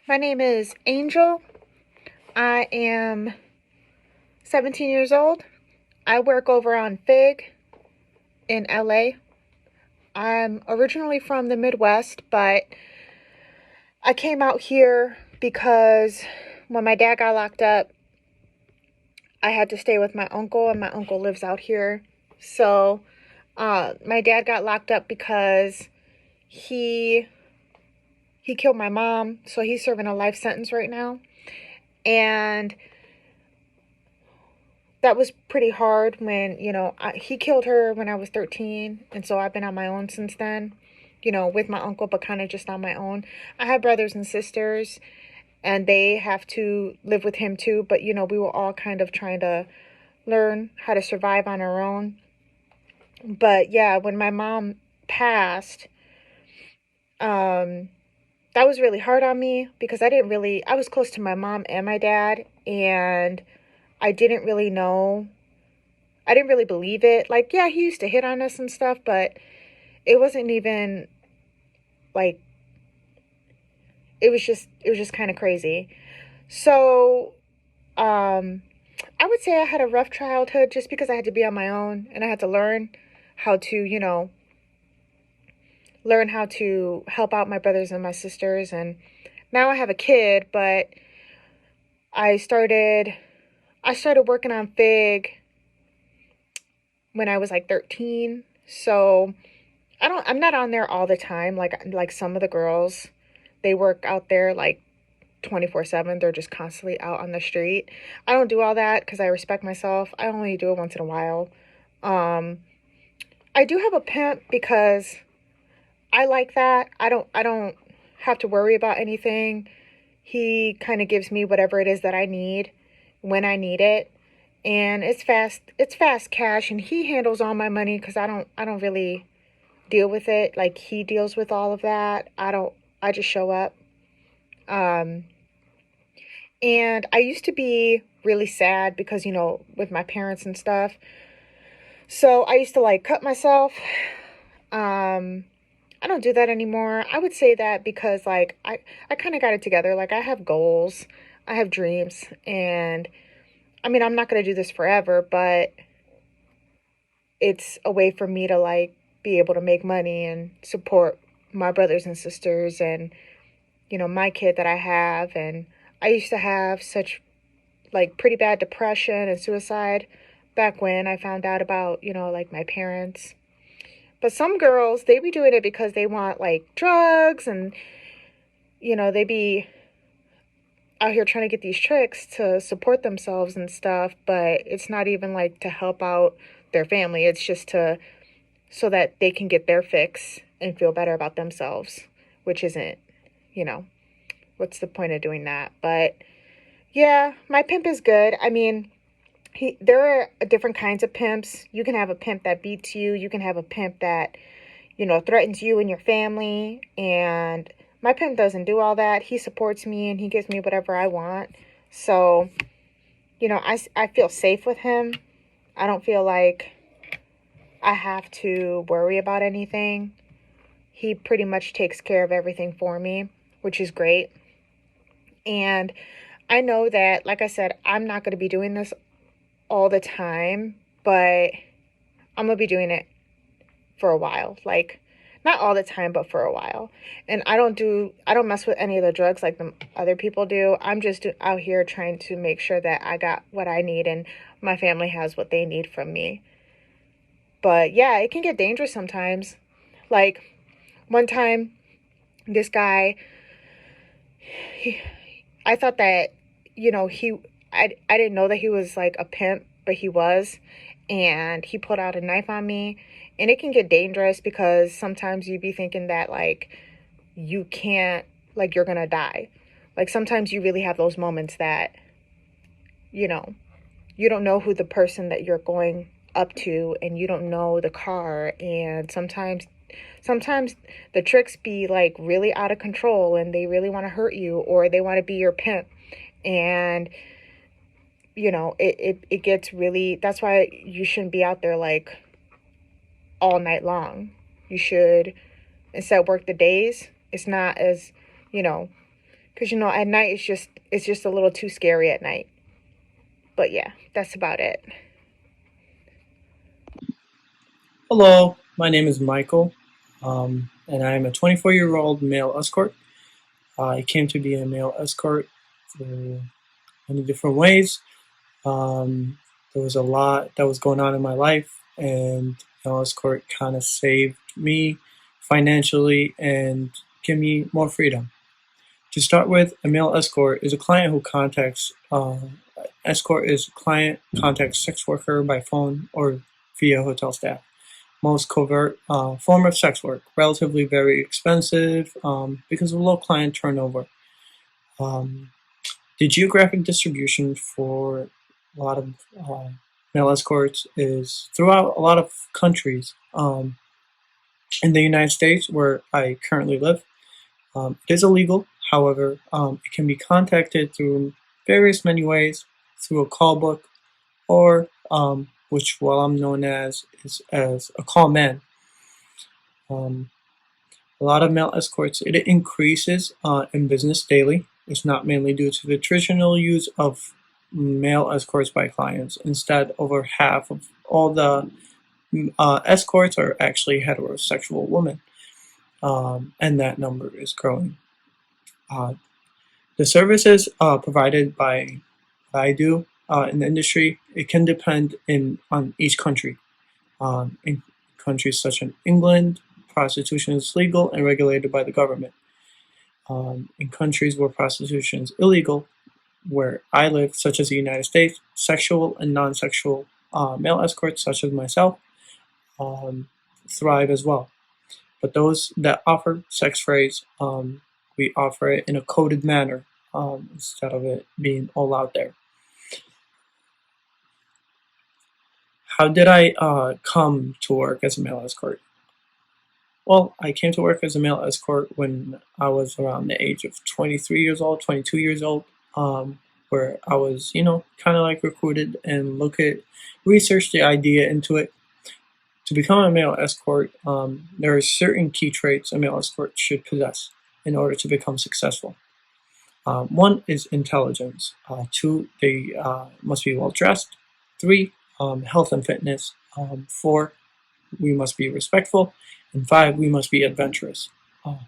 My name is Angel. I am 17 years old. I work over on Fig in LA. I'm originally from the Midwest, but I came out here because when my dad got locked up, I had to stay with my uncle, and my uncle lives out here. So, my dad got locked up because he killed my mom, so he's serving a life sentence right now. And that was pretty hard when, he killed her when I was 13. And so I've been on my own since then, with my uncle, but kind of just on my own. I have brothers and sisters, and they have to live with him too. But, we were all kind of trying to learn how to survive on our own. But yeah, when my mom passed, that was really hard on me because I was close to my mom and my dad, and I didn't really know. I didn't really believe it. Like, yeah, he used to hit on us and stuff, but it wasn't even like it was just kind of crazy. So, I would say I had a rough childhood just because I had to be on my own and I had to learn how to, learn how to help out my brothers and my sisters. And now I have a kid, but I started I started working on Fig when I was like 13. So I'm not on there all the time like some of the girls. They work out there like 24/7. They're just constantly out on the street. I don't do all that because I respect myself. I only do it once in a while. Um I do have a pimp because I like that. I don't have to worry about anything. He kind of gives me whatever it is that I need when I need it. And it's fast cash, and he handles all my money cuz I don't really deal with it. Like, he deals with all of that. I just show up. Um and I used to be really sad because, with my parents and stuff. So I used to like cut myself. Um I don't do that anymore. I would say that because like I kind of got it together. Like, I have goals, I have dreams, and I mean, I'm not going to do this forever, but it's a way for me to like be able to make money and support my brothers and sisters and, my kid that I have. And I used to have such like pretty bad depression and suicide back when I found out about, like my parents. But some girls, they be doing it because they want like drugs, and, they be out here trying to get these tricks to support themselves and stuff, but it's not even like to help out their family. It's just to so that they can get their fix and feel better about themselves, which isn't, you know, what's the point of doing that? But yeah, my pimp is good. I mean, there are different kinds of pimps. You can have a pimp that beats you. You can have a pimp that, threatens you and your family. And my pimp doesn't do all that. He supports me and he gives me whatever I want. So, I feel safe with him. I don't feel like I have to worry about anything. He pretty much takes care of everything for me, which is great. And I know that, like I said, I'm not going to be doing this all the time, but I'm going to be doing it for a while. Like, not all the time, but for a while. And I don't mess with any of the drugs like the other people do. I'm just out here trying to make sure that I got what I need and my family has what they need from me. But yeah, it can get dangerous sometimes. Like, one time, this guy, he, I thought that, I didn't know that he was like a pimp, but he was. And he pulled out a knife on me. And it can get dangerous because sometimes you be thinking that, like, you can't, like, you're going to die. Like, sometimes you really have those moments that, you know, you don't know who the person that you're going up to, and you don't know the car. And sometimes the tricks be, like, really out of control, and they really want to hurt you, or they want to be your pimp. And it gets really, that's why you shouldn't be out there like all night long. You should instead work the days. It's not as, you know, because at night it's just a little too scary at night. But yeah, that's about it. Hello, my name is Michael, and I am a 24-year-old male escort. I came to be a male escort for many different ways. Um, there was a lot that was going on in my life, and male escort kind of saved me financially and give me more freedom. To start with, a male escort is a client who contacts escort is a client contacts sex worker by phone or via hotel staff. Most covert form of sex work, relatively very expensive because of low client turnover. Um, the geographic distribution for a lot of male escorts is throughout a lot of countries. In the United States, where I currently live, it is illegal. However, it can be contacted through various many ways, through a call book, or which what I'm known as is as a call man. Um, A lot of male escorts, it increases in business daily. It's not mainly due to the traditional use of male escorts by clients. Instead, over half of all the escorts are actually heterosexual women, and that number is growing. Uh, the services provided by what I do in the industry, it can depend on each country. In countries such as England, prostitution is legal and regulated by the government. In countries where prostitution is illegal, where I live, such as the United States, sexual and non sexual male escorts, such as myself, um, thrive as well. But those that offer sex trades, we offer it in a coded manner instead of it being all out there. How did I come to work as a male escort? Well, I came to work as a male escort when I was around the age of 23 years old, 22 years old, where I was, kind of like recruited and research the idea into it. To become a male escort, there are certain key traits a male escort should possess in order to become successful. One is intelligence. Two, they must be well dressed. Three, health and fitness. Four, we must be respectful. And five, we must be adventurous. Uh,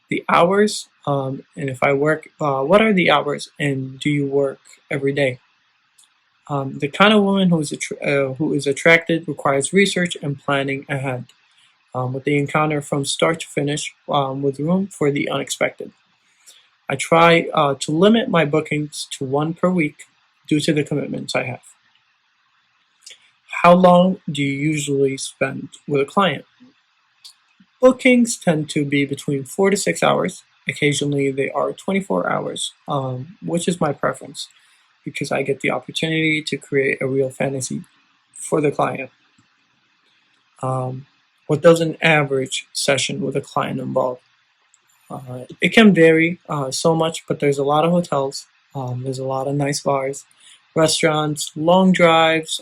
the hours, and if I work, what are the hours and do you work every day? The kind of woman who is attracted requires research and planning ahead, with the encounter from start to finish, with room for the unexpected. I try to limit my bookings to one per week due to the commitments I have. How long do you usually spend with a client? Bookings tend to be between 4 to 6 hours. Occasionally, they are 24 hours, which is my preference because I get the opportunity to create a real fantasy for the client. Um, what does an average session with a client involve? It can vary so much, but there's a lot of hotels, there's a lot of nice bars, restaurants, long drives,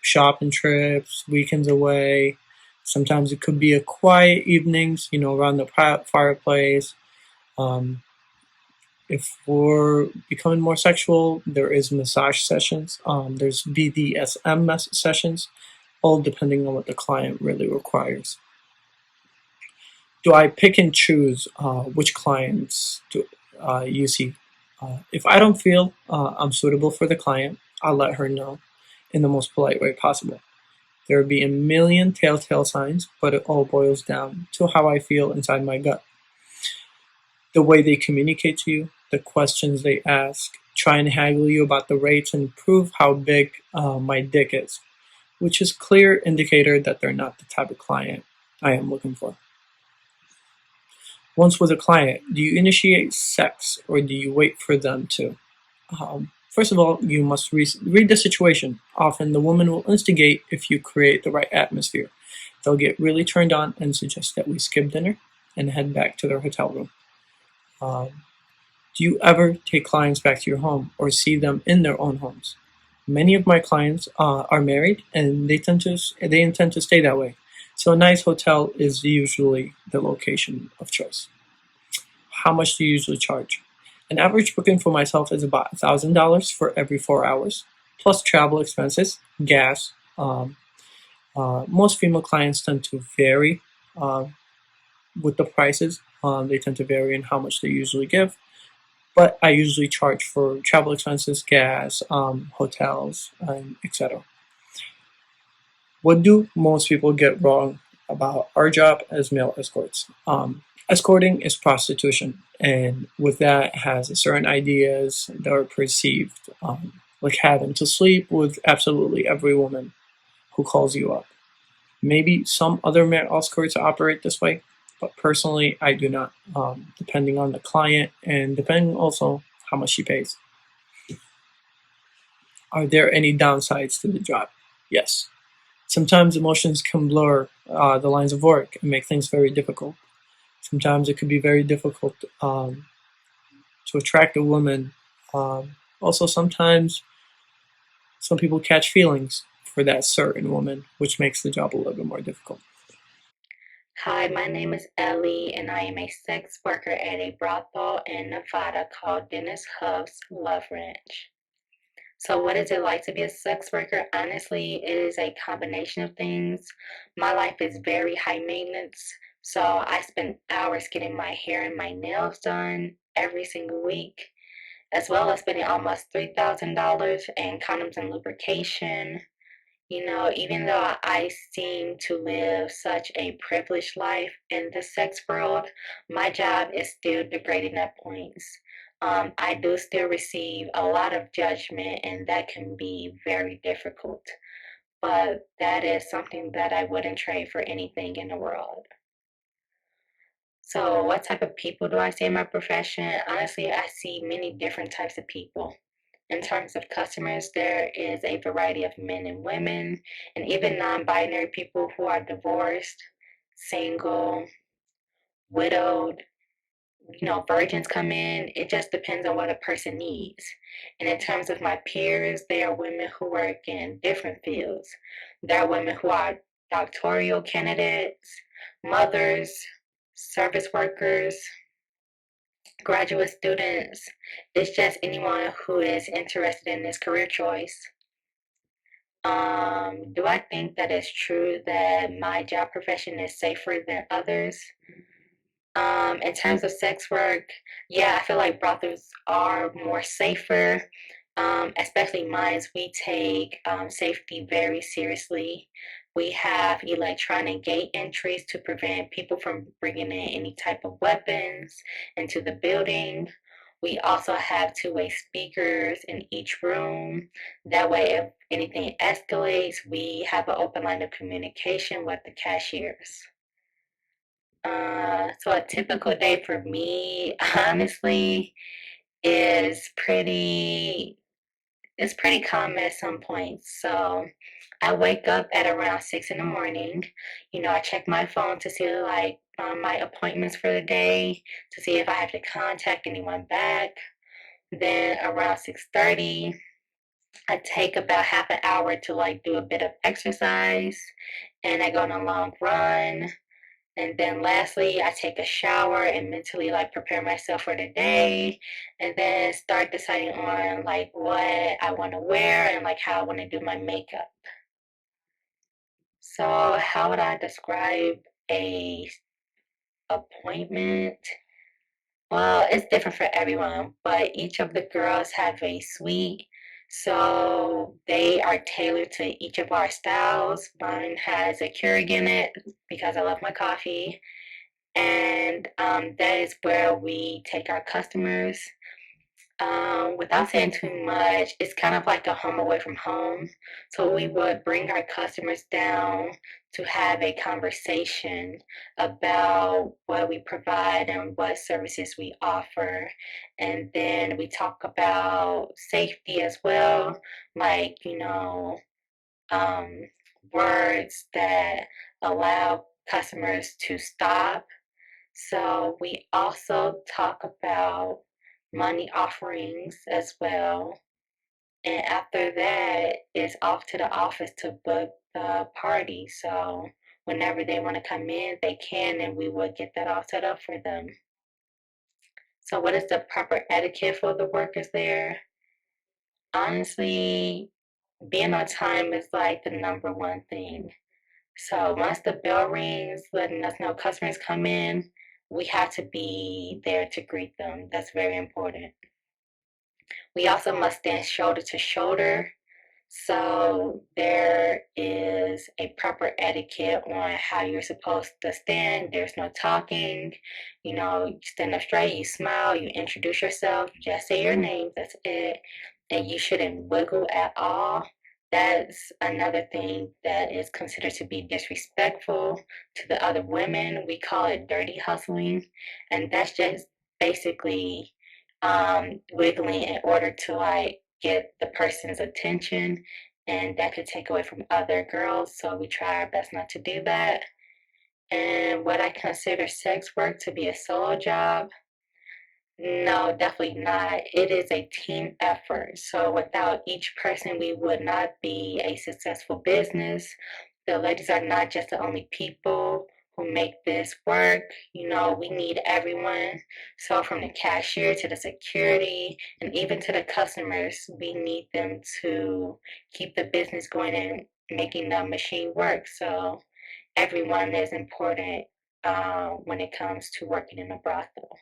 shopping trips, weekends away. Sometimes it could be a quiet evenings, around the fireplace. Um, if we're becoming more sexual, there is massage sessions. There's BDSM sessions, all depending on what the client really requires. Do I pick and choose which clients you see? If I don't feel I'm suitable for the client, I'll let her know in the most polite way possible. There will be a million telltale signs, but it all boils down to how I feel inside my gut. The way they communicate to you, the questions they ask, try and haggle you about the rates and prove how big my dick is, which is clear indicator that they're not the type of client I am looking for. Once with a client, do you initiate sex or do you wait for them to? First of all, you must read the situation. Often the woman will instigate if you create the right atmosphere. They'll get really turned on and suggest that we skip dinner and head back to their hotel room. Do you ever take clients back to your home or see them in their own homes? Many of my clients are married and they intend to stay that way. So a nice hotel is usually the location of choice. how much do you usually charge? An average booking for myself is about $1,000 for every 4 hours, plus travel expenses, gas. Most female clients tend to vary uh, with the prices. They tend to vary in how much they usually give, but I usually charge for travel expenses, gas, hotels, and etc. What do most people get wrong about our job as male escorts? Escorting is prostitution, and with that has certain ideas that are perceived, like having to sleep with absolutely every woman who calls you up. Maybe some other male escorts operate this way, but personally, I do not. Depending on the client and depending also how much she pays. Are there any downsides to the job? Yes. Sometimes emotions can blur the lines of work and make things very difficult. Sometimes it could be very difficult to attract a woman. Also, sometimes some people catch feelings for that certain woman, which makes the job a little bit more difficult. Hi, my name is Ellie, and I am a sex worker at a brothel in Nevada called Dennis Huff's Love Ranch. So, what is it like to be a sex worker? Honestly, it is a combination of things. My life is very high maintenance, so I spend hours getting my hair and my nails done every single week, as well as spending almost $3,000 in condoms and lubrication. Even though I seem to live such a privileged life in the sex world, my job is still degrading at points. I do still receive a lot of judgment, and that can be very difficult. But that is something that I wouldn't trade for anything in the world. So, what type of people do I see in my profession? Honestly, I see many different types of people. In terms of customers, there is a variety of men and women, and even non binary people who are divorced, single, widowed. Virgins come in. It just depends on what a person needs. And in terms of my peers, they are women who work in different fields. There are women who are doctoral candidates, mothers, service workers, graduate students. It's just anyone who is interested in this career choice. Do I think that it's true that my job profession is safer than others? In terms of sex work, yeah, I feel like brothels are more safer, especially mine. We take safety very seriously. We have electronic gate entries to prevent people from bringing in any type of weapons into the building. We also have two-way speakers in each room. That way, if anything escalates, we have an open line of communication with the cashiers. So a typical day for me, honestly, is pretty calm at some points. So I wake up at around 6 in the morning. I check my phone to see my appointments for the day, to see if I have to contact anyone back. Then around 6:30, I take about half an hour to do a bit of exercise, and I go on a long run. And then lastly, I take a shower and mentally prepare myself for the day, and then start deciding on what I want to wear and how I want to do my makeup. So how would I describe a appointment? Well, it's different for everyone, but each of the girls have a suite. So they are tailored to each of our styles. Mine has a Keurig in it because I love my coffee. And that is where we take our customers. Without saying too much, it's kind of like a home away from home. So we would bring our customers down to have a conversation about what we provide and what services we offer. And then we talk about safety as well, like, um, words that allow customers to stop. So we also talk about money offerings as well. And after that, it's off to the office to book the party. So whenever they want to come in, they can, and we will get that all set up for them. So, what is the proper etiquette for the workers there? Honestly, being on time is like the number one thing. So once the bell rings, letting us know customers come in, we have to be there to greet them. That's very important. We also must stand shoulder to shoulder. So there is a proper etiquette on how you're supposed to stand. There's no talking. You stand up straight, you smile, you introduce yourself, just say your name, that's it. And you shouldn't wiggle at all. That's another thing that is considered to be disrespectful to the other women. We call it dirty hustling. And that's just basically wiggling in order to like get the person's attention, and that could take away from other girls. So we try our best not to do that. And what I consider sex work to be a solo job, no, definitely not. It is a team effort. So without each person, we would not be a successful business. The ladies are not just the only people who make this work. We need everyone. So from the cashier to the security and even to the customers, we need them to keep the business going and making the machine work. So everyone is important when it comes to working in a brothel.